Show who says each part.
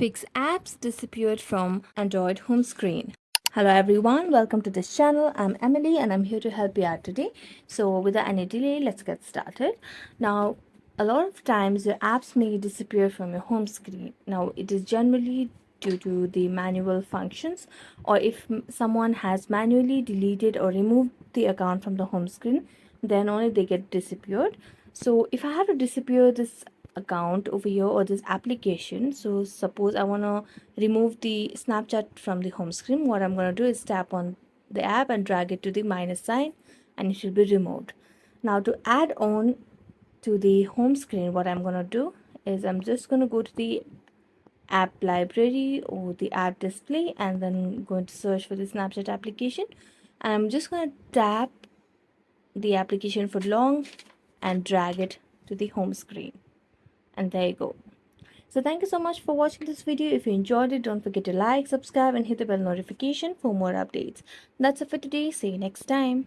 Speaker 1: Fix apps disappeared from Android home screen. Hello everyone, welcome to this channel. I'm Emily and I'm here to help you out today. So without any delay, let's get started. Now, a lot of times your apps may disappear from your home screen. Now, it is generally due to the manual functions, or if someone has manually deleted or removed the account from the home screen, then only they get disappeared. So if I have to disappear this account over here or this application, so suppose I want to remove the Snapchat from the home screen, what I'm going to do is tap on the app and drag it to the minus sign and it will be removed. Now to add on to the home screen, what I'm going to do is I'm just going to go to the app library or the app display and then going to search for the Snapchat application, and I'm just going to tap the application for long and drag it to the home screen, and there you go. So thank you so much for watching this video. If you enjoyed it, don't forget to like, subscribe and hit the bell notification for more updates. That's it for today. See you next time.